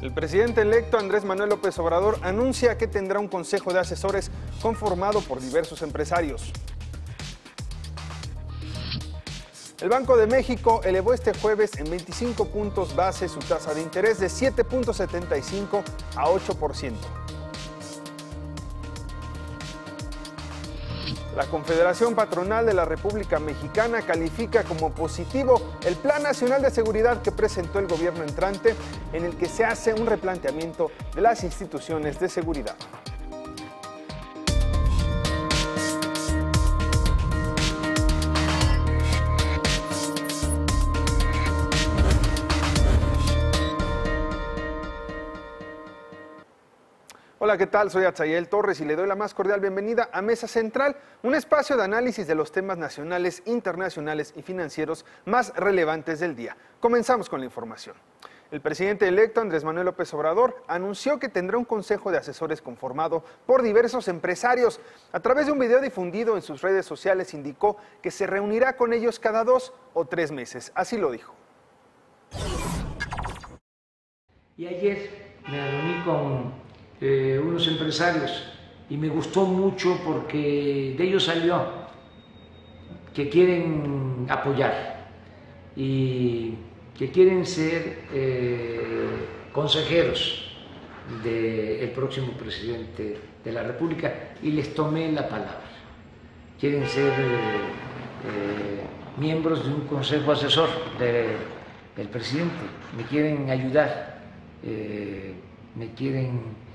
El presidente electo Andrés Manuel López Obrador anuncia que tendrá un consejo de asesores conformado por diversos empresarios. El Banco de México elevó este jueves en 25 puntos base su tasa de interés de 7.75 a 8%. La Confederación Patronal de la República Mexicana califica como positivo el Plan Nacional de Seguridad que presentó el gobierno entrante, en el que se hace un replanteamiento de las instituciones de seguridad. Hola, ¿qué tal? Soy Atzayael Torres y le doy la más cordial bienvenida a Mesa Central, un espacio de análisis de los temas nacionales, internacionales y financieros más relevantes del día. Comenzamos con la información. El presidente electo Andrés Manuel López Obrador anunció que tendrá un consejo de asesores conformado por diversos empresarios. A través de un video difundido en sus redes sociales indicó que se reunirá con ellos cada 2 o 3 meses. Así lo dijo. Y ayer me reuní con unos empresarios y me gustó mucho porque de ellos salió que quieren apoyar y que quieren ser consejeros del próximo presidente de la República, y les tomé la palabra. Quieren ser miembros de un consejo asesor del presidente, me quieren ayudar, me quieren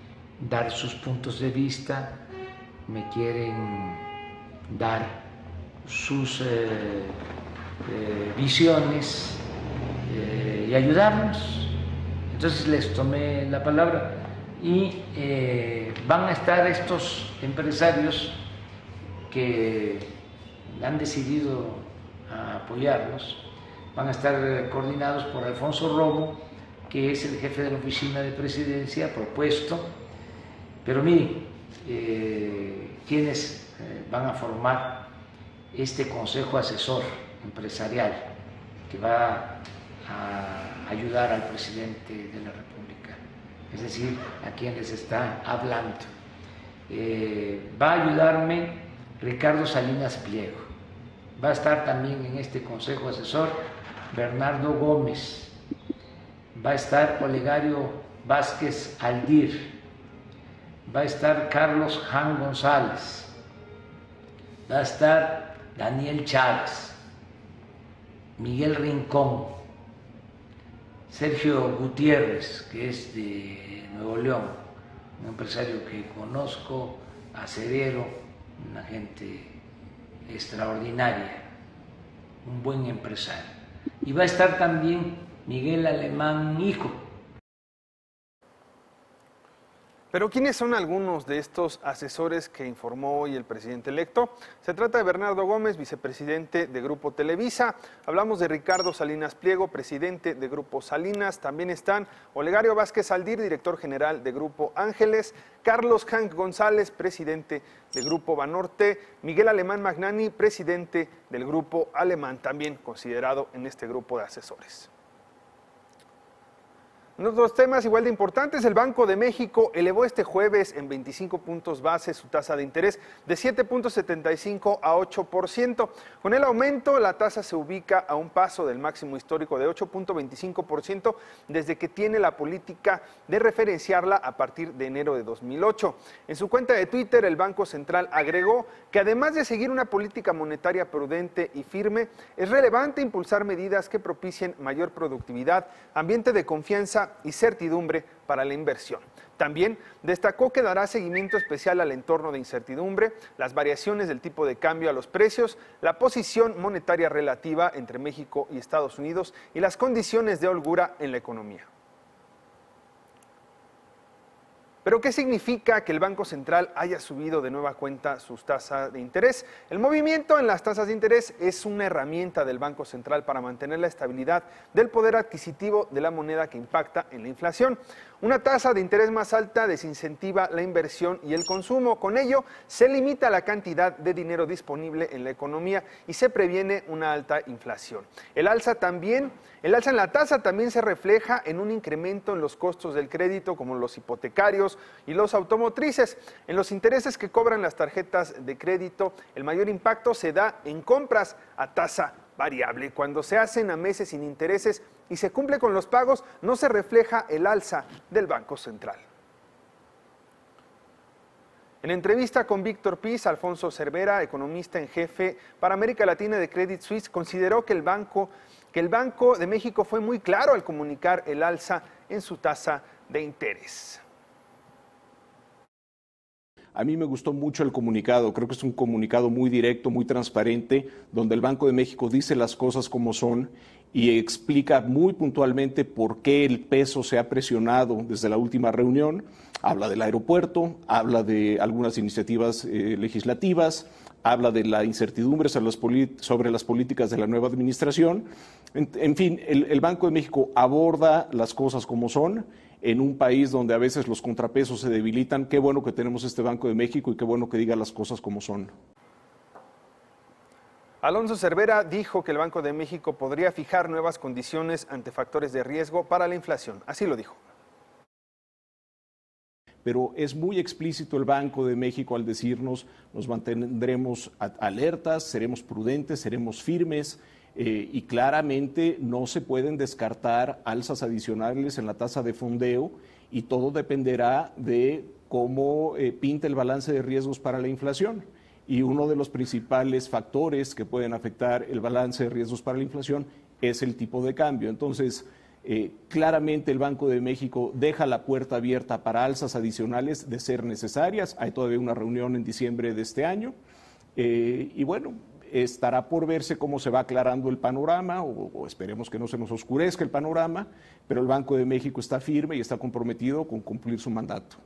dar sus puntos de vista, me quieren dar sus visiones y ayudarnos. Entonces les tomé la palabra y van a estar estos empresarios que han decidido apoyarnos, van a estar coordinados por Alfonso Romo, que es el jefe de la oficina de presidencia propuesto. Pero miren, quienes van a formar este consejo asesor empresarial que va a ayudar al presidente de la República, es decir, a quien les está hablando. Va a ayudarme Ricardo Salinas Pliego, va a estar también en este consejo asesor Bernardo Gómez, va a estar Olegario Vázquez Aldir, va a estar Carlos Jan González, va a estar Daniel Chávez, Miguel Rincón, Sergio Gutiérrez, que es de Nuevo León, un empresario que conozco, acerero, una gente extraordinaria, un buen empresario. Y va a estar también Miguel Alemán Hijo. Pero ¿quiénes son algunos de estos asesores que informó hoy el presidente electo? Se trata de Bernardo Gómez, vicepresidente de Grupo Televisa. Hablamos de Ricardo Salinas Pliego, presidente de Grupo Salinas. También están Olegario Vázquez Aldir, director general de Grupo Ángeles. Carlos Hank González, presidente de Grupo Banorte. Miguel Alemán Magnani, presidente del Grupo Alemán, también considerado en este grupo de asesores. En otros temas igual de importantes, el Banco de México elevó este jueves en 25 puntos base su tasa de interés de 7.75 a 8%. Con el aumento, la tasa se ubica a un paso del máximo histórico de 8.25% desde que tiene la política de referenciarla a partir de enero de 2008. En su cuenta de Twitter, el Banco Central agregó que además de seguir una política monetaria prudente y firme, es relevante impulsar medidas que propicien mayor productividad, ambiente de confianza y certidumbre para la inversión. También destacó que dará seguimiento especial al entorno de incertidumbre, las variaciones del tipo de cambio a los precios, la posición monetaria relativa entre México y Estados Unidos y las condiciones de holgura en la economía. ¿Pero qué significa que el Banco Central haya subido de nueva cuenta sus tasas de interés? El movimiento en las tasas de interés es una herramienta del Banco Central para mantener la estabilidad del poder adquisitivo de la moneda que impacta en la inflación. Una tasa de interés más alta desincentiva la inversión y el consumo. Con ello, se limita la cantidad de dinero disponible en la economía y se previene una alta inflación. El alza también El alza en la tasa también se refleja en un incremento en los costos del crédito, como los hipotecarios y los automotrices. En los intereses que cobran las tarjetas de crédito, el mayor impacto se da en compras a tasa variable. Cuando se hacen a meses sin intereses y se cumple con los pagos, no se refleja el alza del Banco Central. En entrevista con Víctor Piz, Alfonso Cervera, economista en jefe para América Latina de Credit Suisse, consideró que el Banco de México fue muy claro al comunicar el alza en su tasa de interés. A mí me gustó mucho el comunicado, creo que es un comunicado muy directo, muy transparente, donde el Banco de México dice las cosas como son y explica muy puntualmente por qué el peso se ha presionado desde la última reunión. Habla del aeropuerto, habla de algunas iniciativas legislativas, habla de la incertidumbre sobre las políticas de la nueva administración. En fin, el Banco de México aborda las cosas como son en un país donde a veces los contrapesos se debilitan. Qué bueno que tenemos este Banco de México y qué bueno que diga las cosas como son. Alfonso Cervera dijo que el Banco de México podría fijar nuevas condiciones ante factores de riesgo para la inflación. Así lo dijo. Pero es muy explícito el Banco de México al decirnos: nos mantendremos alertas, seremos prudentes, seremos firmes, y claramente no se pueden descartar alzas adicionales en la tasa de fondeo, y todo dependerá de cómo pinta el balance de riesgos para la inflación. Y uno de los principales factores que pueden afectar el balance de riesgos para la inflación es el tipo de cambio. Entonces, claramente el Banco de México deja la puerta abierta para alzas adicionales de ser necesarias. Hay todavía una reunión en diciembre de este año, y bueno, estará por verse cómo se va aclarando el panorama, o esperemos que no se nos oscurezca el panorama, pero el Banco de México está firme y está comprometido con cumplir su mandato.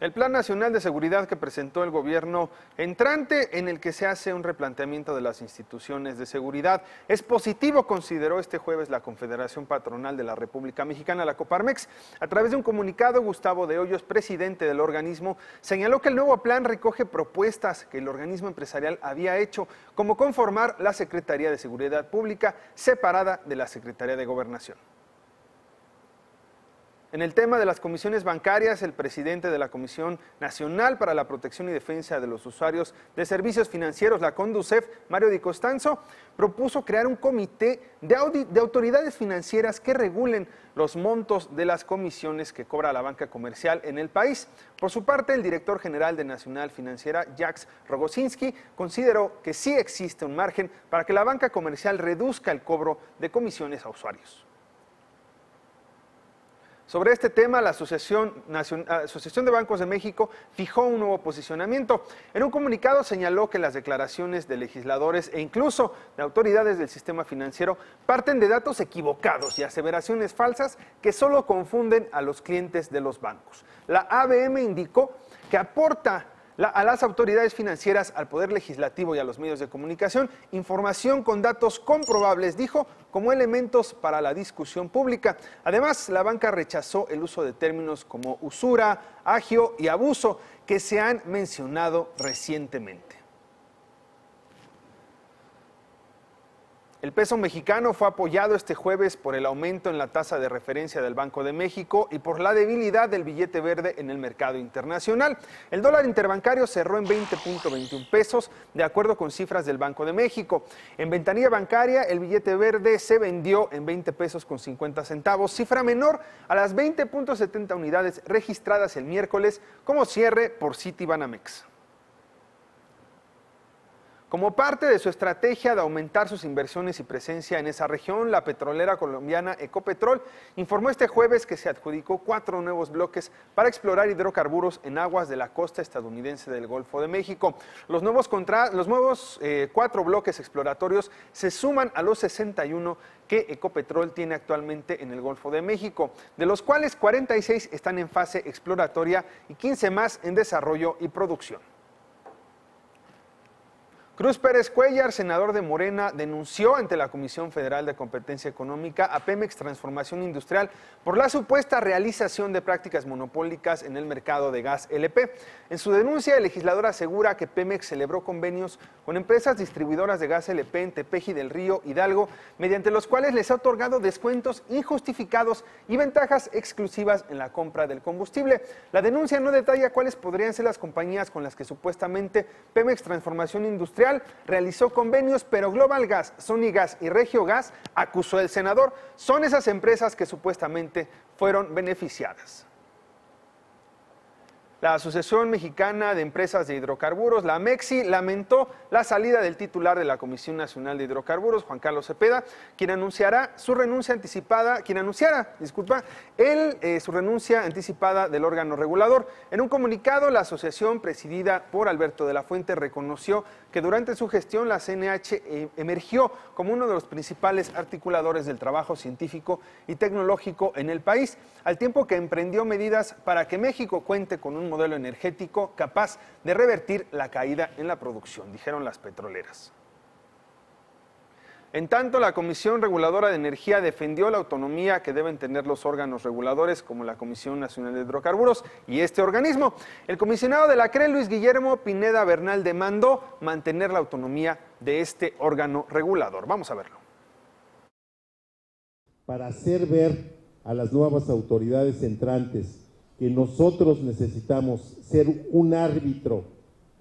El Plan Nacional de Seguridad que presentó el gobierno entrante, en el que se hace un replanteamiento de las instituciones de seguridad, es positivo, consideró este jueves la Confederación Patronal de la República Mexicana, la Coparmex. A través de un comunicado, Gustavo de Hoyos, presidente del organismo, señaló que el nuevo plan recoge propuestas que el organismo empresarial había hecho, como conformar la Secretaría de Seguridad Pública separada de la Secretaría de Gobernación. En el tema de las comisiones bancarias, el presidente de la Comisión Nacional para la Protección y Defensa de los Usuarios de Servicios Financieros, la CONDUCEF, Mario Di Costanzo, propuso crear un comité de autoridades financieras que regulen los montos de las comisiones que cobra la banca comercial en el país. Por su parte, el director general de Nacional Financiera, Jacques Rogozinski, consideró que sí existe un margen para que la banca comercial reduzca el cobro de comisiones a usuarios. Sobre este tema, la Asociación de Bancos de México fijó un nuevo posicionamiento. En un comunicado señaló que las declaraciones de legisladores e incluso de autoridades del sistema financiero parten de datos equivocados y aseveraciones falsas que solo confunden a los clientes de los bancos. La ABM indicó que aporta a las autoridades financieras, al Poder Legislativo y a los medios de comunicación información con datos comprobables, dijo, como elementos para la discusión pública. Además, la banca rechazó el uso de términos como usura, agio y abuso que se han mencionado recientemente. El peso mexicano fue apoyado este jueves por el aumento en la tasa de referencia del Banco de México y por la debilidad del billete verde en el mercado internacional. El dólar interbancario cerró en 20.21 pesos, de acuerdo con cifras del Banco de México. En ventanilla bancaria, el billete verde se vendió en 20 pesos con 50 centavos, cifra menor a las 20.70 unidades registradas el miércoles como cierre por Citibanamex. Como parte de su estrategia de aumentar sus inversiones y presencia en esa región, la petrolera colombiana Ecopetrol informó este jueves que se adjudicó 4 nuevos bloques para explorar hidrocarburos en aguas de la costa estadounidense del Golfo de México. Los nuevos 4 bloques exploratorios se suman a los 61 que Ecopetrol tiene actualmente en el Golfo de México, de los cuales 46 están en fase exploratoria y 15 más en desarrollo y producción. Cruz Pérez Cuéllar, senador de Morena, denunció ante la Comisión Federal de Competencia Económica a Pemex Transformación Industrial por la supuesta realización de prácticas monopólicas en el mercado de gas LP. En su denuncia, el legislador asegura que Pemex celebró convenios con empresas distribuidoras de gas LP en Tepeji del Río, Hidalgo, mediante los cuales les ha otorgado descuentos injustificados y ventajas exclusivas en la compra del combustible. La denuncia no detalla cuáles podrían ser las compañías con las que supuestamente Pemex Transformación Industrial realizó convenios, pero Global Gas, Sony Gas y Regio Gas, acusó el senador, son esas empresas que supuestamente fueron beneficiadas. La Asociación Mexicana de Empresas de Hidrocarburos, la AMEXHI, lamentó la salida del titular de la Comisión Nacional de Hidrocarburos, Juan Carlos Cepeda, quien anunciara su renuncia anticipada, su renuncia anticipada del órgano regulador. En un comunicado, la asociación, presidida por Alberto de la Fuente, reconoció que durante su gestión la CNH emergió como uno de los principales articuladores del trabajo científico y tecnológico en el país, al tiempo que emprendió medidas para que México cuente con un modelo energético capaz de revertir la caída en la producción, dijeron las petroleras. En tanto, la Comisión Reguladora de Energía defendió la autonomía que deben tener los órganos reguladores como la Comisión Nacional de Hidrocarburos y este organismo. El comisionado de la CRE, Luis Guillermo Pineda Bernal, demandó mantener la autonomía de este órgano regulador. Vamos a verlo. Para hacer ver a las nuevas autoridades entrantes que nosotros necesitamos ser un árbitro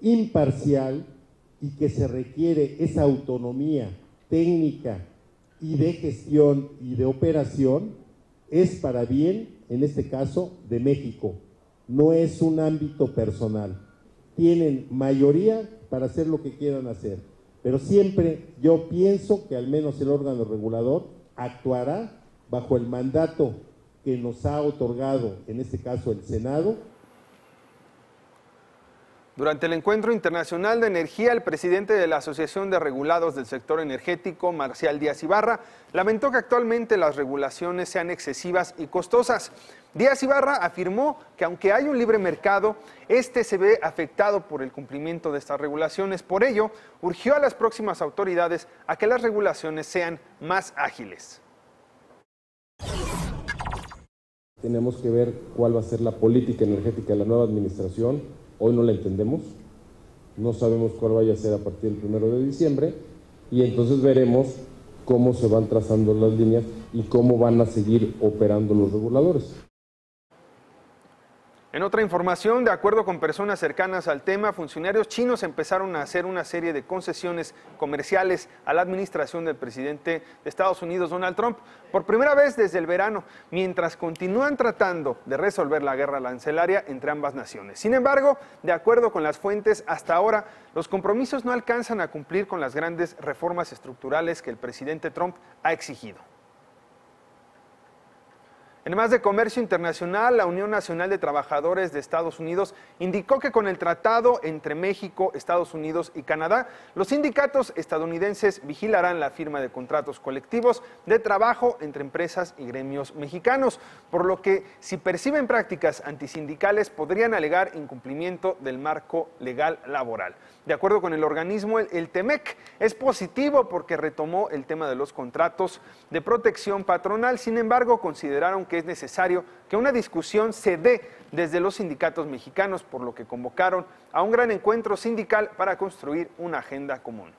imparcial y que se requiere esa autonomía técnica y de gestión y de operación, es para bien, en este caso, de México. No es un ámbito personal. Tienen mayoría para hacer lo que quieran hacer, pero siempre yo pienso que al menos el órgano regulador actuará bajo el mandato que nos ha otorgado, en este caso, el Senado. Durante el Encuentro Internacional de Energía, el presidente de la Asociación de Regulados del Sector Energético, Marcial Díaz Ibarra, lamentó que actualmente las regulaciones sean excesivas y costosas. Díaz Ibarra afirmó que aunque hay un libre mercado, este se ve afectado por el cumplimiento de estas regulaciones. Por ello, urgió a las próximas autoridades a que las regulaciones sean más ágiles. Tenemos que ver cuál va a ser la política energética de la nueva administración. Hoy no la entendemos, no sabemos cuál vaya a ser a partir del 1 de diciembre y entonces veremos cómo se van trazando las líneas y cómo van a seguir operando los reguladores. En otra información, de acuerdo con personas cercanas al tema, funcionarios chinos empezaron a hacer una serie de concesiones comerciales a la administración del presidente de Estados Unidos, Donald Trump, por primera vez desde el verano, mientras continúan tratando de resolver la guerra arancelaria entre ambas naciones. Sin embargo, de acuerdo con las fuentes, hasta ahora los compromisos no alcanzan a cumplir con las grandes reformas estructurales que el presidente Trump ha exigido. En más de comercio internacional, la Unión Nacional de Trabajadores de Estados Unidos indicó que con el tratado entre México, Estados Unidos y Canadá, los sindicatos estadounidenses vigilarán la firma de contratos colectivos de trabajo entre empresas y gremios mexicanos, por lo que si perciben prácticas antisindicales podrían alegar incumplimiento del marco legal laboral. De acuerdo con el organismo, el TEMEC es positivo porque retomó el tema de los contratos de protección patronal. Sin embargo, consideraron que es necesario que una discusión se dé desde los sindicatos mexicanos, por lo que convocaron a un gran encuentro sindical para construir una agenda común.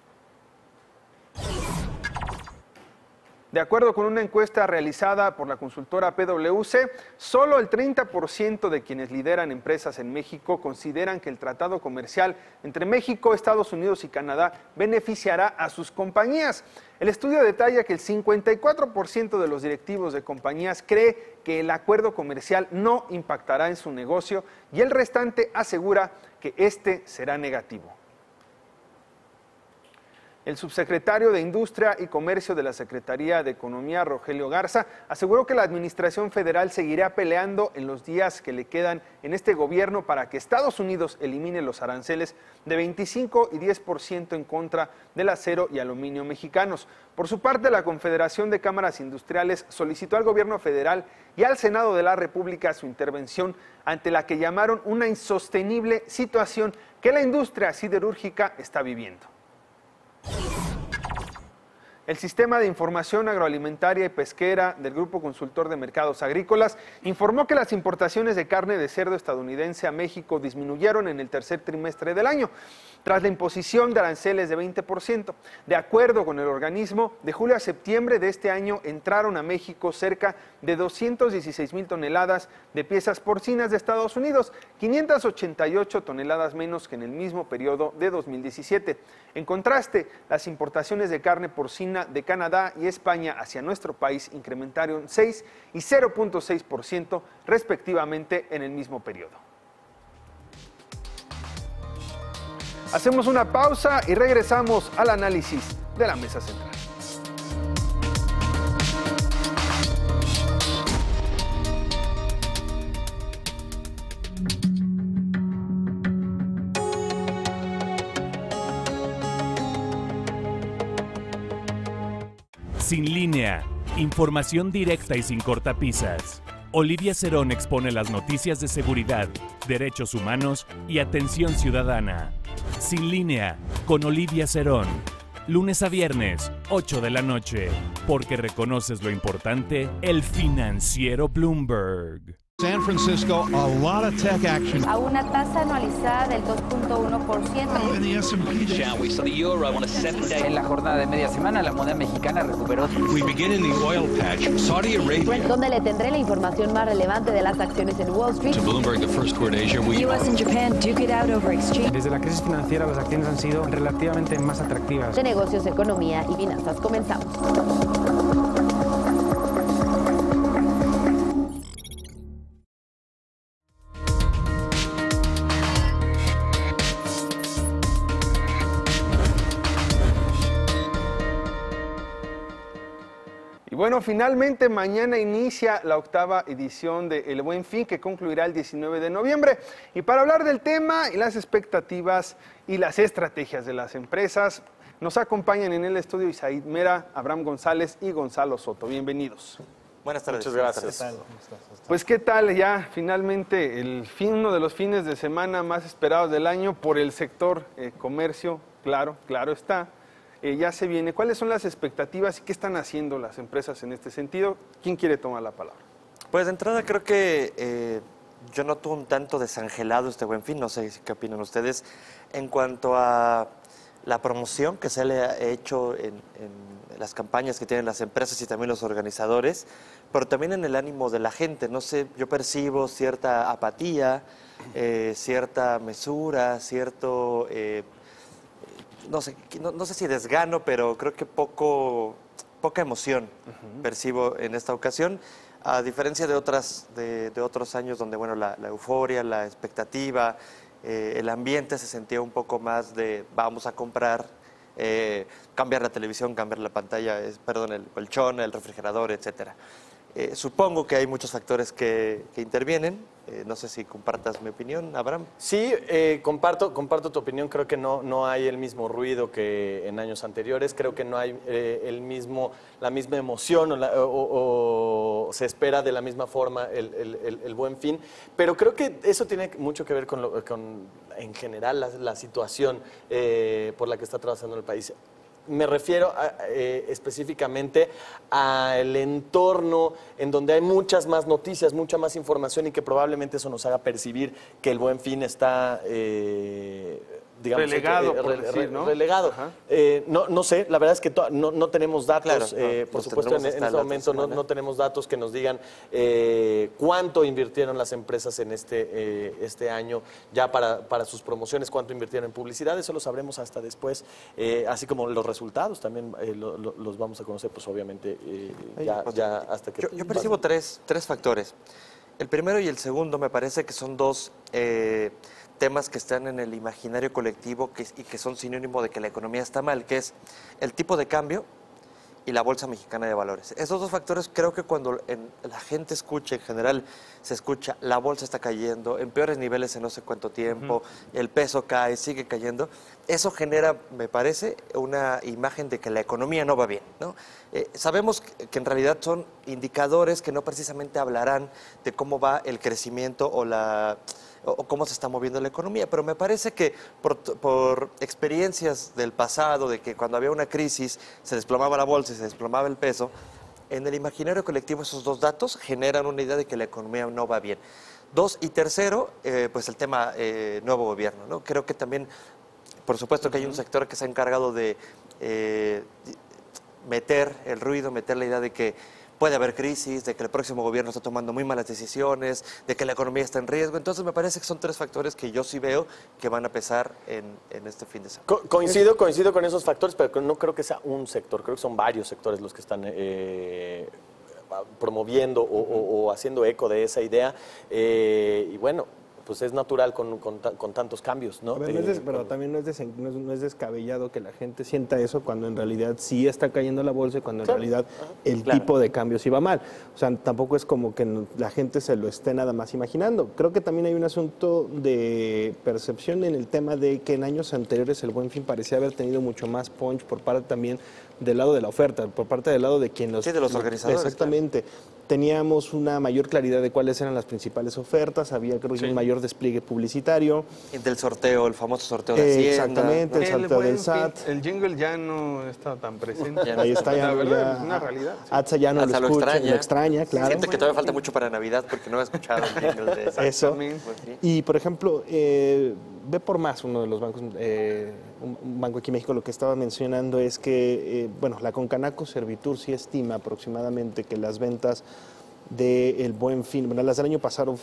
De acuerdo con una encuesta realizada por la consultora PwC, solo el 30% de quienes lideran empresas en México consideran que el tratado comercial entre México, Estados Unidos y Canadá beneficiará a sus compañías. El estudio detalla que el 54% de los directivos de compañías cree que el acuerdo comercial no impactará en su negocio y el restante asegura que este será negativo. El subsecretario de Industria y Comercio de la Secretaría de Economía, Rogelio Garza, aseguró que la Administración Federal seguirá peleando en los días que le quedan en este gobierno para que Estados Unidos elimine los aranceles de 25 y 10% en contra del acero y aluminio mexicanos. Por su parte, la Confederación de Cámaras Industriales solicitó al gobierno federal y al Senado de la República su intervención ante la que llamaron una insostenible situación que la industria siderúrgica está viviendo. El Sistema de Información Agroalimentaria y Pesquera del Grupo Consultor de Mercados Agrícolas informó que las importaciones de carne de cerdo estadounidense a México disminuyeron en el tercer trimestre del año, tras la imposición de aranceles de 20%. De acuerdo con el organismo, de julio a septiembre de este año entraron a México cerca de 216,000 toneladas de piezas porcinas de Estados Unidos, 588 toneladas menos que en el mismo periodo de 2017. En contraste, las importaciones de carne porcina de Canadá y España hacia nuestro país incrementaron 6 y 0.6% respectivamente en el mismo periodo. Hacemos una pausa y regresamos al análisis de la mesa central. Sin línea, información directa y sin cortapisas. Olivia Cerón expone las noticias de seguridad, derechos humanos y atención ciudadana. Sin línea, con Olivia Cerón. Lunes a viernes, 8 de la noche. Porque reconoces lo importante, el financiero Bloomberg. San Francisco, a lot of tech action. A una tasa anualizada del 2.1%. In the S&P, En la jornada de media semana, la moneda mexicana recuperó. we begin in the oil patch. Saudi Arabia. Donde le tendré la información más relevante de las acciones en Wall Street. To Bloomberg, the first word Asia. US and Japan duke it out over exchange. Desde la crisis financiera, las acciones han sido relativamente más atractivas. De negocios, economía y finanzas. Comenzamos. Y bueno, finalmente mañana inicia la 8ª edición de El Buen Fin, que concluirá el 19 de noviembre. Y para hablar del tema y las expectativas y las estrategias de las empresas, nos acompañan en el estudio Isaid Mera, Abraham González y Gonzalo Soto. Bienvenidos. Buenas tardes. Muchas gracias. Pues qué tal ya finalmente uno de los fines de semana más esperados del año por el sector comercio, claro está. Ya se viene. ¿Cuáles son las expectativas y qué están haciendo las empresas en este sentido? ¿Quién quiere tomar la palabra? Pues de entrada creo que yo noto un tanto desangelado este Buen Fin, no sé qué opinan ustedes, en cuanto a la promoción que se le ha hecho en las campañas que tienen las empresas y también los organizadores, pero también en el ánimo de la gente. No sé, yo percibo cierta apatía, cierta mesura, cierto... no sé si desgano, pero creo que poca emoción percibo en esta ocasión, a diferencia de otros años donde bueno la euforia, la expectativa, el ambiente se sentía un poco más de vamos a comprar, cambiar la televisión, cambiar la pantalla, el colchón, el refrigerador, etcétera. Supongo que hay muchos factores que intervienen. No sé si compartas mi opinión, Abraham. Sí, comparto tu opinión. Creo que no hay el mismo ruido que en años anteriores. Creo que no hay la misma emoción o se espera de la misma forma el Buen Fin. Pero creo que eso tiene mucho que ver con en general, la situación por la que está atravesando el país. Me refiero específicamente al entorno en donde hay muchas más noticias, mucha más información y que probablemente eso nos haga percibir que el Buen Fin está, digamos... Relegado, por decir, ¿no? Relegado. No sé, la verdad es que no tenemos datos. Claro, por supuesto, en este momento no tenemos datos que nos digan cuánto invirtieron las empresas en este año ya para sus promociones, cuánto invirtieron en publicidad. Eso lo sabremos hasta después, así como los resultados también los vamos a conocer, pues obviamente ya hasta que... Yo percibo tres factores. El primero y el segundo me parece que son dos temas que están en el imaginario colectivo y que son sinónimo de que la economía está mal, que es el tipo de cambio y la Bolsa Mexicana de Valores. Esos dos factores creo que cuando la gente escucha, en general se escucha, la bolsa está cayendo, en peores niveles en no sé cuánto tiempo, el peso cae, sigue cayendo, eso genera, me parece, una imagen de que la economía no va bien, ¿no? Sabemos que en realidad son indicadores que no precisamente hablarán de cómo va el crecimiento o cómo se está moviendo la economía, pero me parece que por experiencias del pasado, de que cuando había una crisis se desplomaba la bolsa y se desplomaba el peso, en el imaginario colectivo esos dos datos generan una idea de que la economía no va bien. Dos, y tercero, pues el tema nuevo gobierno, ¿no? Creo que también, por supuesto que hay un sector que se ha encargado de meter el ruido, meter la idea de que puede haber crisis, de que el próximo gobierno está tomando muy malas decisiones, de que la economía está en riesgo. Entonces me parece que son tres factores que yo sí veo que van a pesar en este fin de semana. Coincido con esos factores, pero no creo que sea un sector, creo que son varios sectores los que están promoviendo o haciendo eco de esa idea. Y bueno, pues es natural con tantos cambios, ¿no? Pero también no es descabellado que la gente sienta eso cuando en realidad sí está cayendo la bolsa y cuando en realidad el tipo de cambio sí va mal. O sea, tampoco es como que la gente se lo esté nada más imaginando. Creo que también hay un asunto de percepción en el tema de que en años anteriores el Buen Fin parecía haber tenido mucho más punch por parte también del lado de la oferta, por parte del lado de quien los... Sí, de los organizadores. Exactamente. Claro. Teníamos una mayor claridad de cuáles eran las principales ofertas, había creo que un mayor despliegue publicitario. Del sorteo, el famoso sorteo de Hacienda. Exactamente, el sorteo del SAT. El jingle ya no está tan presente. Ahí está, ya, verdad, es una realidad. Sí. ATSA ya no lo escucha, lo extraña, claro. Siente que todavía falta mucho para Navidad porque no he escuchado el jingle de SAT. Eso. Y, por ejemplo, Ve por Más, uno de los bancos, un banco aquí en México, lo que estaba mencionando es que, bueno, la Concanaco Servitur sí estima aproximadamente que las ventas del Buen Fin, bueno, las del año pasado,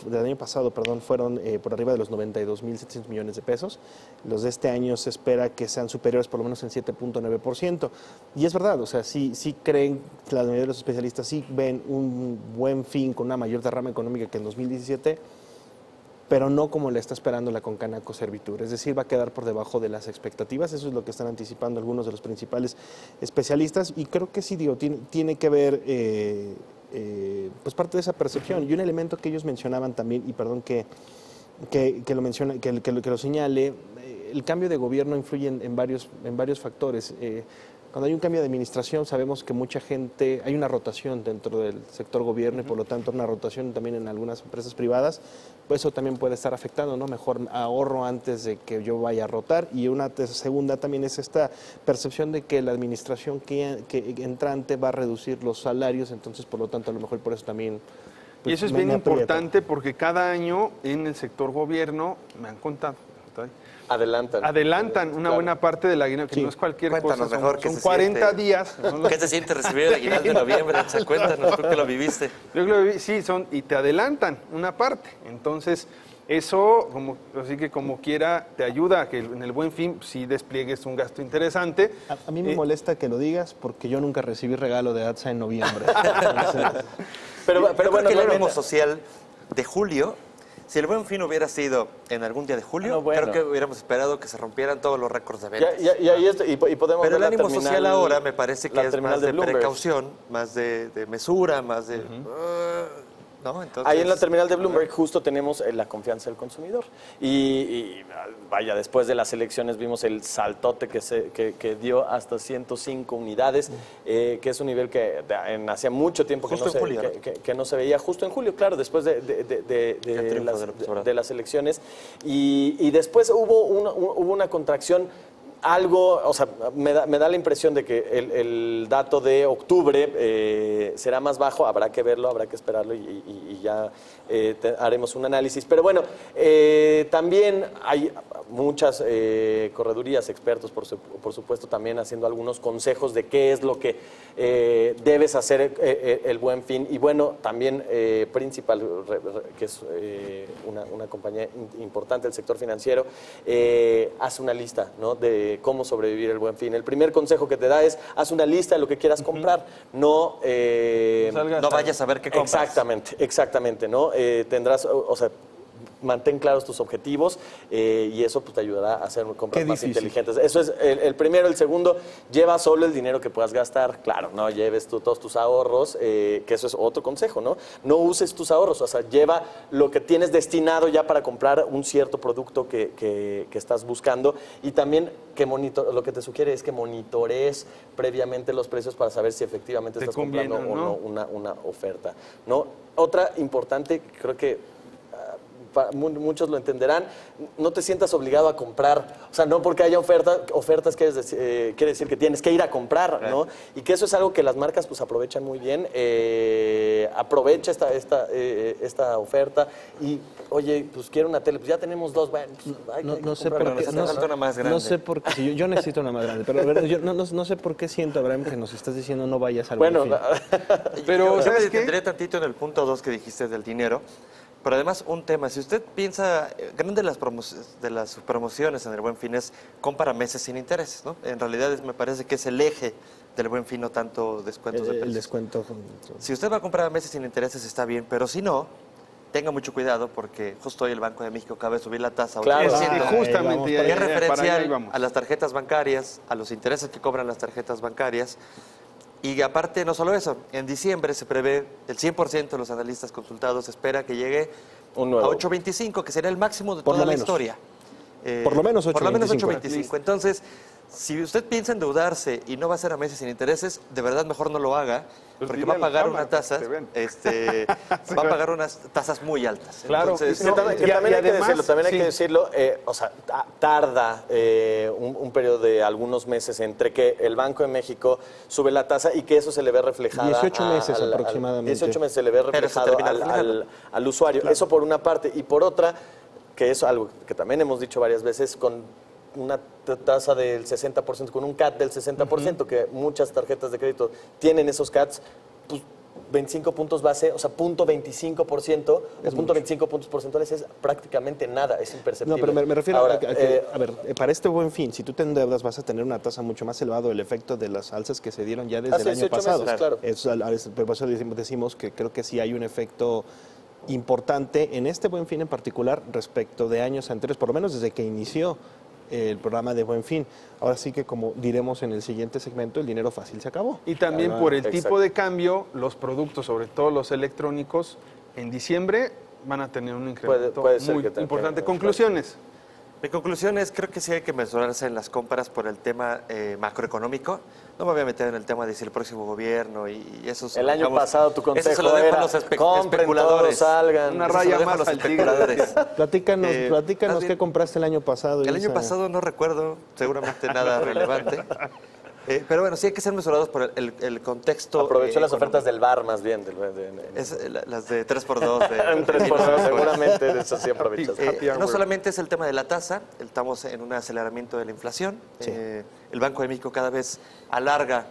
fueron por arriba de los 92.700 millones de pesos. Los de este año se espera que sean superiores por lo menos en 7.9%. Y es verdad, o sea, sí creen, la mayoría de los especialistas sí ven un Buen Fin con una mayor derrama económica que en 2017, pero no como le está esperando la Concanaco Servitur. Es decir, va a quedar por debajo de las expectativas. Eso es lo que están anticipando algunos de los principales especialistas. Y creo que sí, digo, tiene que ver pues parte de esa percepción. Y un elemento que ellos mencionaban también, y perdón que lo mencione, que lo señale, el cambio de gobierno influye en varios factores. Cuando hay un cambio de administración sabemos que mucha gente, hay una rotación dentro del sector gobierno y por lo tanto una rotación también en algunas empresas privadas, pues eso también puede estar afectando, ¿no? Mejor ahorro antes de que yo vaya a rotar. Y una segunda también es esta percepción de que la administración que entrante va a reducir los salarios, entonces por lo tanto a lo mejor por eso también... Pues, y eso es bien importante porque cada año en el sector gobierno, me han contado, Adelantan una buena parte del aguinaldo, que no es cualquier Cuéntanos cosa, mejor, son 40 días. ¿Qué se siente recibir el aguinaldo de noviembre? Cuéntanos, tú que lo viviste. Yo lo viví, sí, y te adelantan una parte. Entonces, eso, así que como quiera, te ayuda a que en el Buen Fin sí despliegues un gasto interesante. A mí me molesta que lo digas porque yo nunca recibí regalo de ATSA en noviembre. pero bueno, que el ánimo social de julio... Si el Buen Fin hubiera sido en algún día de julio, creo que hubiéramos esperado que se rompieran todos los récords de ventas. Y podemos Pero el ánimo social ahora me parece que es más de precaución, más de mesura, más de... ¿no? Entonces, ahí en la terminal de Bloomberg justo tenemos la confianza del consumidor. Y vaya, después de las elecciones vimos el saltote que dio hasta 105 unidades, que es un nivel que hacía mucho tiempo que no se veía, justo en julio, claro, después de las elecciones. Y después hubo una contracción. Algo, o sea, me da la impresión de que el dato de octubre será más bajo, habrá que verlo, habrá que esperarlo y ya haremos un análisis. Pero bueno, también hay muchas corredurías, expertos, por supuesto, también haciendo algunos consejos de qué es lo que debes hacer el Buen Fin. Y bueno, también Principal, que es una compañía importante del sector financiero, hace una lista, ¿no?, de cómo sobrevivir el Buen Fin. El primer consejo que te da es, haz una lista de lo que quieras comprar. No vayas a ver qué compras. Exactamente, ¿no? Tendrás, o sea, mantén claros tus objetivos y eso pues, te ayudará a hacer compras más inteligentes. Eso es el primero. El segundo, lleva solo el dinero que puedas gastar. Claro, no lleves todos tus ahorros, que eso es otro consejo, ¿no? No uses tus ahorros, o sea, lleva lo que tienes destinado ya para comprar un cierto producto que estás buscando y también lo que te sugiere es que monitorees previamente los precios para saber si efectivamente estás comprando o no una oferta, ¿no? Otra importante, creo que muchos lo entenderán, no te sientas obligado a comprar, o sea, no porque haya ofertas quiere decir que tienes que ir a comprar, ¿no? Y que eso es algo que las marcas pues aprovechan muy bien, aprovecha esta oferta y, oye, pues quiero una tele, pues ya tenemos dos, bueno, pues, no sé por qué, no sé por qué, sí, yo necesito una más grande, pero yo no sé por qué siento, Abraham, que nos estás diciendo no vayas al Bueno, pero yo me detendré tantito en el punto 2 que dijiste del dinero. Pero además, un tema, si usted piensa, gran de las promociones en el Buen Fin es compra meses sin intereses, ¿no? En realidad me parece que es el eje del Buen Fin, no tanto descuentos de precios. El descuento. Si usted va a comprar meses sin intereses está bien, pero si no, tenga mucho cuidado porque justo hoy el Banco de México acaba de subir la tasa. Claro, justamente es referencial a las tarjetas bancarias, a los intereses que cobran las tarjetas bancarias. Y aparte, no solo eso, en diciembre se prevé, el 100% de los analistas consultados espera que llegue a 8.25, que sería el máximo de toda la historia. Por lo menos 8.25. Por lo menos 8.25. Entonces, si usted piensa endeudarse y no va a ser a meses sin intereses, de verdad mejor no lo haga, porque va a pagar una tasa, va a pagar unas tasas muy altas. Claro, entonces, también hay que decirlo, o sea, tarda un periodo de algunos meses entre que el Banco de México sube la tasa y que eso se le ve reflejado. 18 meses aproximadamente. 18 meses se le ve reflejado al usuario. Claro. Eso por una parte. Y por otra, que es algo que también hemos dicho varias veces, con una tasa del 60%, con un CAT del 60%, que muchas tarjetas de crédito tienen esos CATs, pues 25 puntos base, o sea, 0.25% o 0.25 puntos porcentuales es prácticamente nada, es imperceptible. No, pero me refiero a ver, para este Buen Fin, si tú te endeudas vas a tener una tasa mucho más elevada del efecto de las alzas que se dieron ya desde el año pasado. Meses, claro. Por eso decimos que creo que sí hay un efecto importante en este Buen Fin en particular respecto de años anteriores, por lo menos desde que inició el programa de Buen Fin. Ahora sí que, como diremos en el siguiente segmento, el dinero fácil se acabó. Y también por el tipo de cambio, los productos, sobre todo los electrónicos, en diciembre van a tener un incremento muy importante. ¿Conclusiones? Mi conclusión es, creo que sí hay que mesurarse en las compras por el tema macroeconómico. No me voy a meter en el tema de si el próximo gobierno y esos... El año pasado tu consejo era, compren todos, salgan. Una raya más al tigre. Platícanos qué compraste el año pasado. El año pasado no recuerdo, seguramente nada relevante. Pero bueno, sí hay que ser mesurados por el contexto. Aprovechó las ofertas del bar más bien. Las de 3x2. Un 3x2, seguramente de eso sí aprovechas. No solamente es el tema de la tasa, estamos en un aceleramiento de la inflación. Sí. El Banco de México cada vez alarga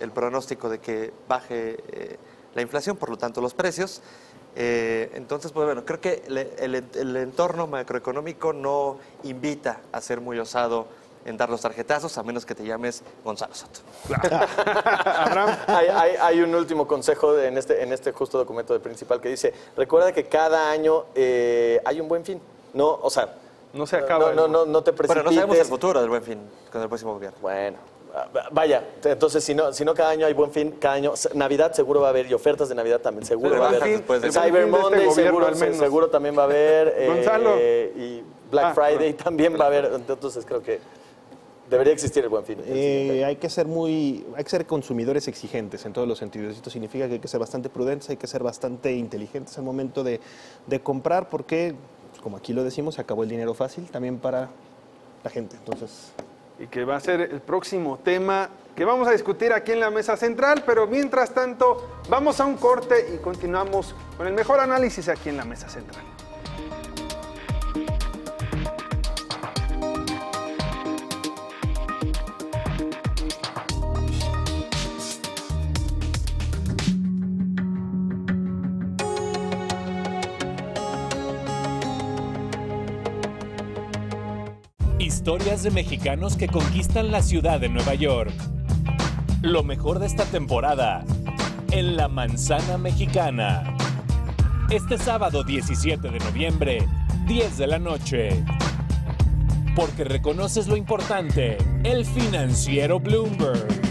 el pronóstico de que baje la inflación, por lo tanto los precios. Entonces, pues bueno, creo que el entorno macroeconómico no invita a ser muy osado en dar los tarjetazos, a menos que te llames Gonzalo Soto. Claro. hay un último consejo en este justo documento de Principal que dice, recuerda que cada año hay un Buen Fin. No, o sea, no se acaba. No te precipites. Pero no sabemos el futuro del Buen Fin con el próximo gobierno. Bueno, vaya, entonces si no cada año hay Buen Fin, cada año, Navidad seguro va a haber y ofertas de Navidad también seguro va a haber. Cyber Monday seguro también va a haber. Gonzalo. Y Black Friday también va a haber. Entonces creo que debería existir el Buen Fin. Hay que ser consumidores exigentes en todos los sentidos. Esto significa que hay que ser bastante prudentes, hay que ser bastante inteligentes al momento de comprar, porque, pues, como aquí lo decimos, se acabó el dinero fácil también para la gente. Entonces, y que va a ser el próximo tema que vamos a discutir aquí en la mesa central, pero mientras tanto vamos a un corte y continuamos con el mejor análisis aquí en la mesa central. Historias de mexicanos que conquistan la ciudad de Nueva York. Lo mejor de esta temporada en La Manzana Mexicana. Este sábado 17 de noviembre, 10 de la noche. Porque reconoces lo importante, el financiero Bloomberg.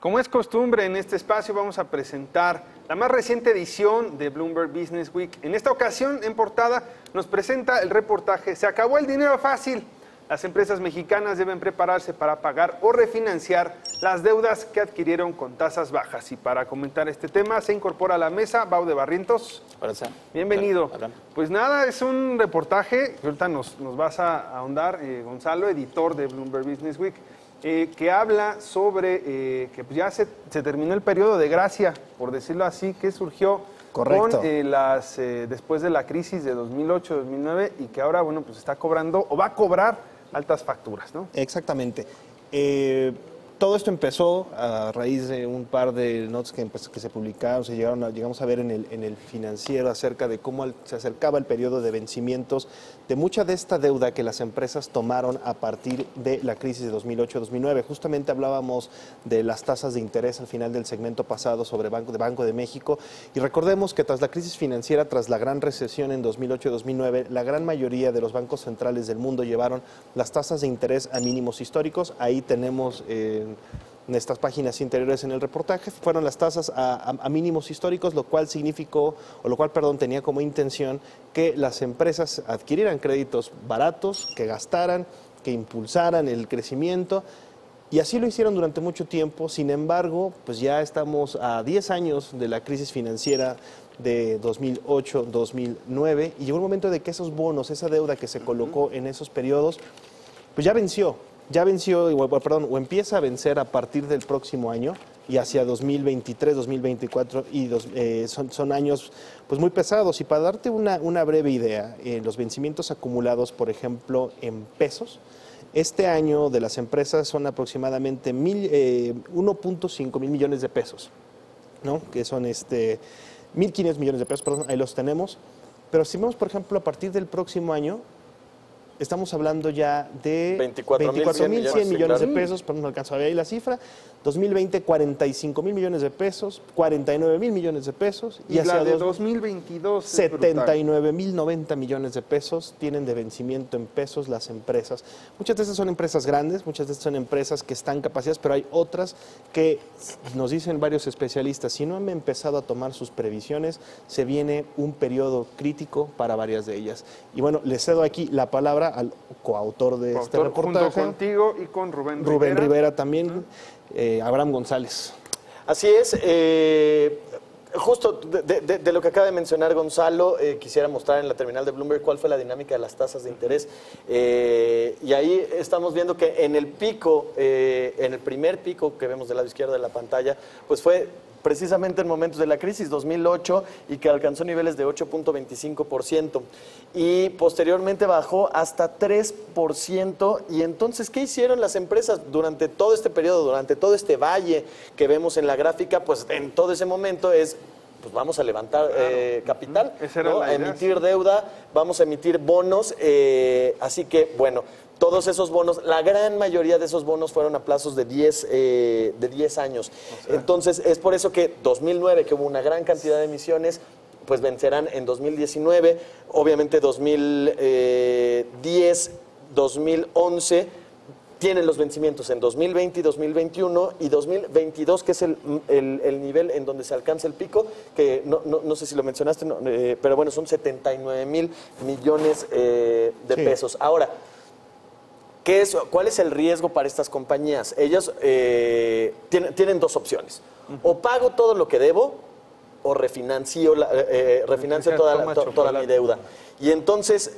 Como es costumbre en este espacio, vamos a presentar la más reciente edición de Bloomberg Business Week. En esta ocasión, en portada, nos presenta el reportaje "Se acabó el dinero fácil. Las empresas mexicanas deben prepararse para pagar o refinanciar las deudas que adquirieron con tasas bajas". Y para comentar este tema se incorpora a la mesa Baude Barrientos. Bienvenido. Pues nada, es un reportaje que ahorita nos vas a ahondar, Gonzalo, editor de Bloomberg Business Week. Que habla sobre que ya se terminó el periodo de gracia, por decirlo así, que surgió con después de la crisis de 2008-2009 y que ahora, bueno, pues está cobrando o va a cobrar altas facturas, ¿no? Exactamente. Todo esto empezó a raíz de un par de notas que se publicaron, llegamos a ver en el Financiero acerca de cómo se acercaba el periodo de vencimientos de mucha de esta deuda que las empresas tomaron a partir de la crisis de 2008-2009. Justamente hablábamos de las tasas de interés al final del segmento pasado sobre Banco de México, y recordemos que tras la crisis financiera, tras la gran recesión en 2008-2009, la gran mayoría de los bancos centrales del mundo llevaron las tasas de interés a mínimos históricos. Ahí tenemos en estas páginas interiores en el reportaje, fueron las tasas a mínimos históricos, lo cual tenía como intención que las empresas adquirieran créditos baratos, que gastaran, que impulsaran el crecimiento, y así lo hicieron durante mucho tiempo. Sin embargo, pues ya estamos a 10 años de la crisis financiera de 2008-2009, y llegó el momento de que esos bonos, esa deuda que se colocó en esos periodos, pues ya venció, o empieza a vencer a partir del próximo año y hacia 2023, 2024, y son años pues muy pesados. Y para darte una breve idea, los vencimientos acumulados, por ejemplo, en pesos, este año de las empresas son aproximadamente 1.5 mil millones de pesos, ¿no? Que son 1.500 millones de pesos, perdón, ahí los tenemos. Pero si vemos, por ejemplo, a partir del próximo año, estamos hablando ya de 24.100 millones de pesos, pero no alcanzo a ver ahí la cifra. 2020, 45.000 millones de pesos, 49.000 millones de pesos. Y hacia la de 2022, 79.090 millones de pesos tienen de vencimiento en pesos las empresas. Muchas de estas son empresas grandes, muchas de estas son empresas que están capacitadas, pero hay otras que nos dicen varios especialistas, si no han empezado a tomar sus previsiones, se viene un periodo crítico para varias de ellas. Y bueno, le cedo aquí la palabra al coautor de este reportaje. Junto contigo y con Rubén Rivera también, Abraham González. Así es. Justo de lo que acaba de mencionar Gonzalo, quisiera mostrar en la terminal de Bloomberg cuál fue la dinámica de las tasas de interés. Y ahí estamos viendo que en el pico, en el primer pico que vemos del lado izquierdo de la pantalla, pues fue precisamente en momentos de la crisis 2008 y que alcanzó niveles de 8.25%, y posteriormente bajó hasta 3%. Y entonces, ¿qué hicieron las empresas durante todo este periodo, durante todo este valle que vemos en la gráfica? Pues en todo ese momento pues vamos a levantar capital, ¿no? A emitir deuda, vamos a emitir bonos, así que bueno, todos esos bonos, la gran mayoría de esos bonos fueron a plazos de 10 años. O sea, entonces, es por eso que 2009, que hubo una gran cantidad de emisiones, pues vencerán en 2019, obviamente 2010, 2011, tienen los vencimientos en 2020 y 2021, y 2022, que es el nivel en donde se alcanza el pico, que no sé si lo mencionaste, pero bueno, son 79.000 millones de pesos. Ahora, ¿cuál es el riesgo para estas compañías? Ellas tienen dos opciones. O pago todo lo que debo, o refinancio toda mi deuda. Y entonces,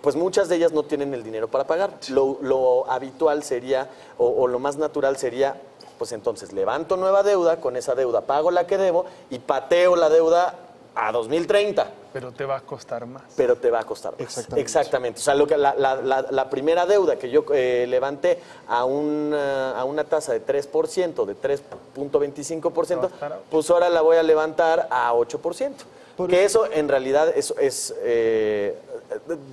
pues muchas de ellas no tienen el dinero para pagar. Lo habitual sería, o lo más natural sería, pues entonces levanto nueva deuda, con esa deuda pago la que debo y pateo la deuda a 2030. Pero te va a costar más. Pero te va a costar más. Exactamente. O sea, la primera deuda que yo levanté a una tasa de 3%, de 3.25%, pues ahora la voy a levantar a 8%. Que eso en realidad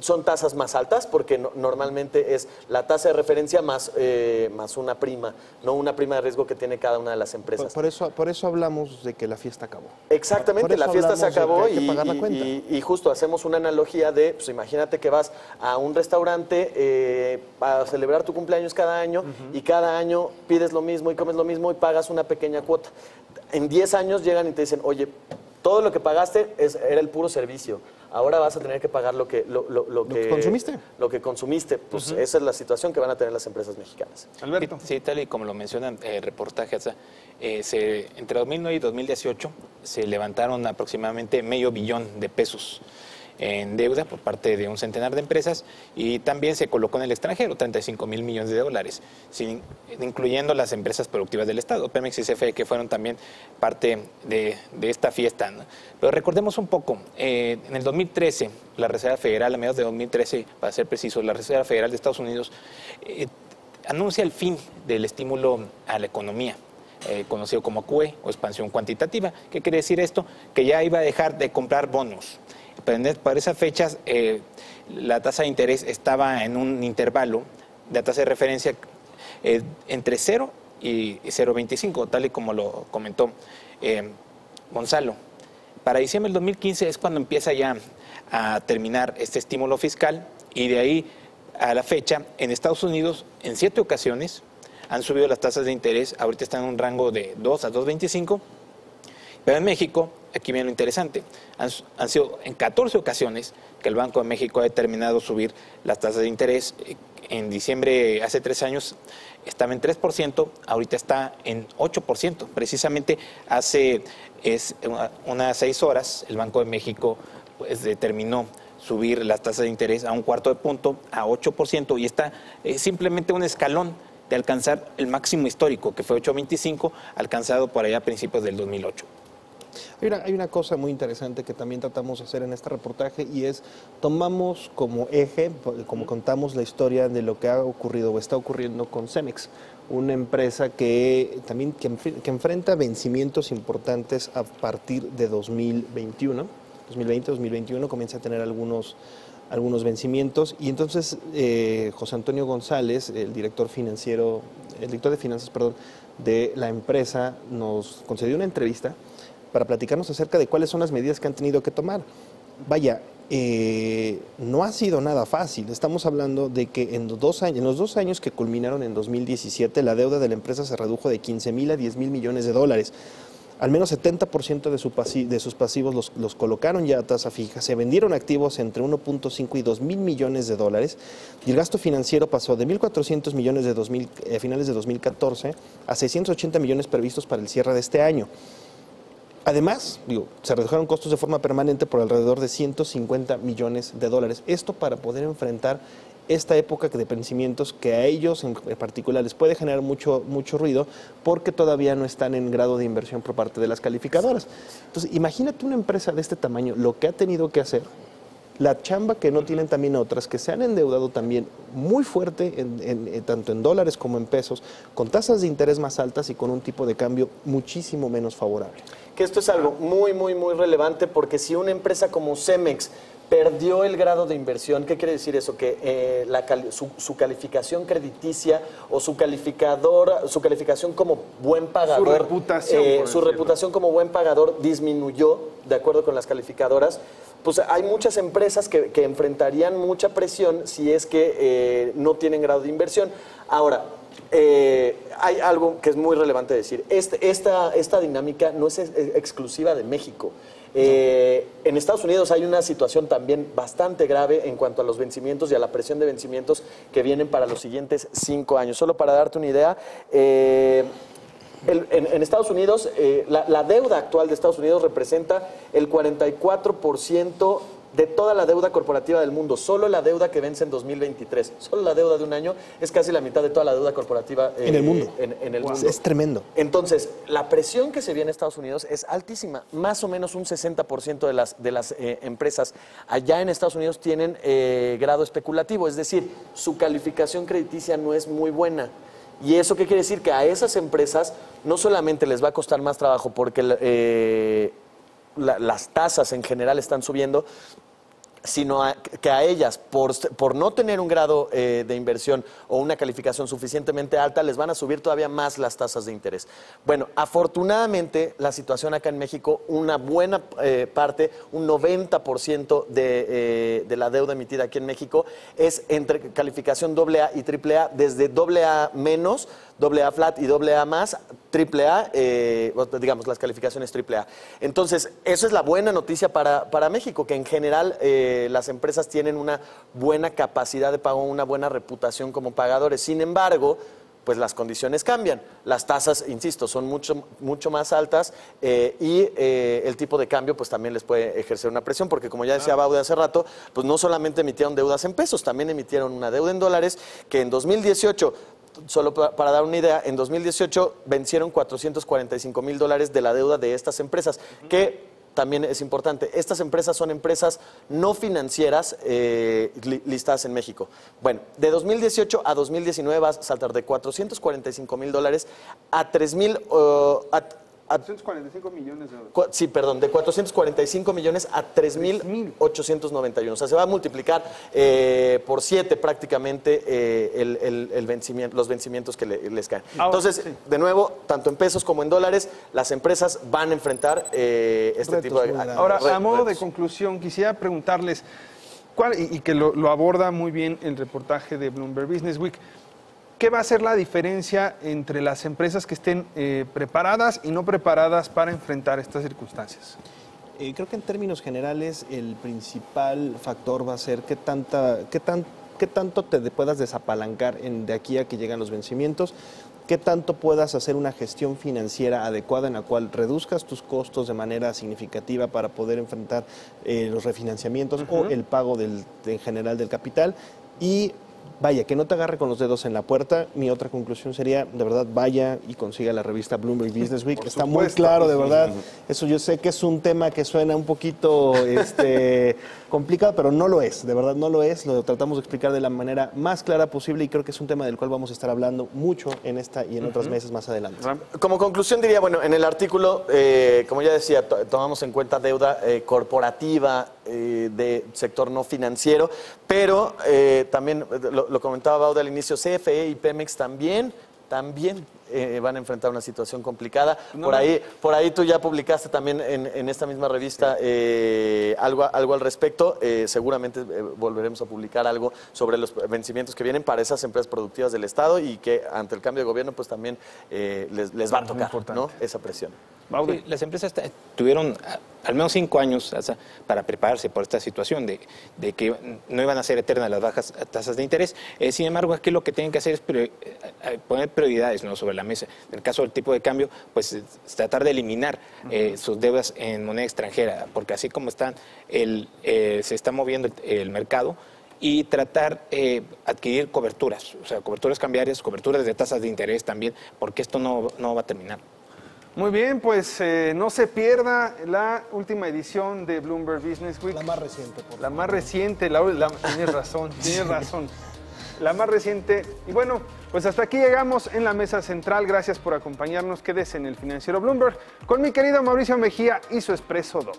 son tasas más altas porque normalmente es la tasa de referencia más una prima, no una prima de riesgo que tiene cada una de las empresas. Por eso hablamos de que la fiesta acabó. Exactamente, la fiesta se acabó y justo hacemos una analogía de, pues imagínate que vas a un restaurante a celebrar tu cumpleaños cada año y cada año pides lo mismo y comes lo mismo y pagas una pequeña cuota. En 10 años llegan y te dicen, oye, todo lo que pagaste era el puro servicio. Ahora vas a tener que pagar lo que consumiste. Lo que consumiste. Pues esa es la situación que van a tener las empresas mexicanas. Alberto. Sí, tal y como lo mencionan el reportaje, entre 2009 y 2018 se levantaron aproximadamente $500 millones de pesos en deuda por parte de un centenar de empresas y también se colocó en el extranjero $35,000 millones de dólares, incluyendo las empresas productivas del Estado, Pemex y CFE, que fueron también parte de esta fiesta, ¿no? Pero recordemos un poco, en el 2013, la Reserva Federal, a mediados de 2013, para ser precisos, la Reserva Federal de Estados Unidos anuncia el fin del estímulo a la economía. Conocido como QE o expansión cuantitativa. ¿Qué quiere decir esto? Que ya iba a dejar de comprar bonos. Para esas fechas la tasa de interés estaba en un intervalo de tasa de referencia entre 0 y 0.25, tal y como lo comentó Gonzalo. Para diciembre del 2015 es cuando empieza ya a terminar este estímulo fiscal y de ahí a la fecha en Estados Unidos en 7 ocasiones han subido las tasas de interés, ahorita están en un rango de 2 a 2.25, pero en México, aquí viene lo interesante, han sido en 14 ocasiones que el Banco de México ha determinado subir las tasas de interés. En diciembre, hace 3 años, estaba en 3%, ahorita está en 8%. Precisamente hace unas 6 horas el Banco de México pues, determinó subir las tasas de interés a 1/4 de punto, a 8%, y está simplemente un escalón de alcanzar el máximo histórico, que fue 8.25, alcanzado por allá a principios del 2008. Hay una cosa muy interesante que también tratamos de hacer en este reportaje y es, tomamos como eje, como contamos la historia de lo que ha ocurrido o está ocurriendo con Cemex, una empresa que también que enfrenta vencimientos importantes a partir de 2021, 2020-2021 comienza a tener algunos vencimientos y entonces José Antonio González, el director de finanzas, de la empresa, nos concedió una entrevista para platicarnos acerca de cuáles son las medidas que han tenido que tomar. Vaya, no ha sido nada fácil. Estamos hablando de que en los 2 años que culminaron en 2017, la deuda de la empresa se redujo de 15,000 a 10,000 millones de dólares. Al menos 70% de sus pasivos los colocaron ya a tasa fija. Se vendieron activos entre 1.5 y 2,000 millones de dólares. Y el gasto financiero pasó de 1.400 millones de finales de 2014 a 680 millones previstos para el cierre de este año. Además, se redujeron costos de forma permanente por alrededor de 150 millones de dólares. Esto para poder enfrentar esta época de vencimientos que a ellos en particular les puede generar mucho ruido porque todavía no están en grado de inversión por parte de las calificadoras. Entonces, imagínate una empresa de este tamaño, lo que ha tenido que hacer, la chamba que no tienen también otras, que se han endeudado también muy fuerte, tanto en dólares como en pesos, con tasas de interés más altas y con un tipo de cambio muchísimo menos favorable. Que esto es algo muy relevante porque si una empresa como Cemex perdió el grado de inversión, ¿qué quiere decir eso? Que su calificación crediticia o su calificación como buen pagador, su reputación como buen pagador disminuyó de acuerdo con las calificadoras. Pues hay muchas empresas que enfrentarían mucha presión si es que no tienen grado de inversión. Ahora, hay algo que es muy relevante decir. Esta dinámica no es exclusiva de México. En Estados Unidos hay una situación también bastante grave en cuanto a los vencimientos y a la presión de vencimientos que vienen para los siguientes 5 años. Solo para darte una idea, en Estados Unidos, la deuda actual de Estados Unidos representa el 44% de toda la deuda corporativa del mundo. Solo la deuda que vence en 2023, solo la deuda de un año es casi la mitad de toda la deuda corporativa en el mundo. En el mundo. Es tremendo. Entonces, la presión que se viene en Estados Unidos es altísima. Más o menos un 60% de las empresas allá en Estados Unidos tienen grado especulativo, es decir, su calificación crediticia no es muy buena. ¿Y eso qué quiere decir? Que a esas empresas no solamente les va a costar más trabajo porque las tasas en general están subiendo, sino que a ellas, por no tener un grado de inversión o una calificación suficientemente alta, les van a subir todavía más las tasas de interés. Bueno, afortunadamente, la situación acá en México, una buena parte, un 90% de la deuda emitida aquí en México es entre calificación AA y AAA, desde AA menos, AA flat y AA más, AAA, digamos, las calificaciones AAA. Entonces, eso es la buena noticia para México, que en general las empresas tienen una buena capacidad de pago, una buena reputación como pagadores. Sin embargo, pues las condiciones cambian. Las tasas, insisto, son mucho más altas y el tipo de cambio pues también les puede ejercer una presión, porque como ya decía Baude hace rato, pues no solamente emitieron deudas en pesos, también emitieron una deuda en dólares que en 2018... Solo para dar una idea, en 2018 vencieron $445,000 de la deuda de estas empresas, que también es importante. Estas empresas son empresas no financieras listadas en México. Bueno, de 2018 a 2019 va a saltar de $445,000 a 445 millones de dólares. Sí, perdón, de 445 millones a 3,891. O sea, se va a multiplicar por 7 prácticamente los vencimientos que les caen. Entonces, de nuevo, tanto en pesos como en dólares, las empresas van a enfrentar este tipo de... Ahora, a modo de conclusión, quisiera preguntarles, y que lo aborda muy bien el reportaje de Bloomberg Business Week, ¿qué va a ser la diferencia entre las empresas que estén preparadas y no preparadas para enfrentar estas circunstancias? Creo que en términos generales el principal factor va a ser qué tanto te puedas desapalancar de aquí a que llegan los vencimientos, qué tanto puedas hacer una gestión financiera adecuada en la cual reduzcas tus costos de manera significativa para poder enfrentar los refinanciamientos o el pago en general del capital. Y vaya, que no te agarre con los dedos en la puerta. Mi otra conclusión sería, de verdad, vaya y consiga la revista Bloomberg Business Week. Está muy claro, de verdad. Eso yo sé que es un tema que suena un poquito complicado, pero no lo es. De verdad, no lo es. Lo tratamos de explicar de la manera más clara posible y creo que es un tema del cual vamos a estar hablando mucho en esta y en otras meses más adelante. Como conclusión diría, bueno, en el artículo, como ya decía, tomamos en cuenta deuda corporativa de sector no financiero, pero también lo comentaba Baude al inicio, CFE y Pemex también van a enfrentar una situación complicada. Por ahí tú ya publicaste también en esta misma revista algo al respecto. Seguramente volveremos a publicar algo sobre los vencimientos que vienen para esas empresas productivas del Estado y que ante el cambio de gobierno pues también les va a tocar, ¿no?, esa presión. Sí, las empresas tuvieron al menos 5 años para prepararse por esta situación de que no iban a ser eternas las bajas tasas de interés. Sin embargo, aquí lo que tienen que hacer es poner prioridades, ¿no?, sobre la mesa. En el caso del tipo de cambio, pues tratar de eliminar sus deudas en moneda extranjera, porque así como se está moviendo el mercado, y tratar adquirir coberturas, o sea, coberturas cambiarias, coberturas de tasas de interés también, porque esto no va a terminar. Muy bien, pues no se pierda la última edición de Bloomberg Business Week. La más reciente, por favor. La más reciente, tienes razón, la más reciente. Y bueno, pues hasta aquí llegamos en la mesa central. Gracias por acompañarnos. Quédese en el Financiero Bloomberg con mi querido Mauricio Mejía y su Expreso Doble.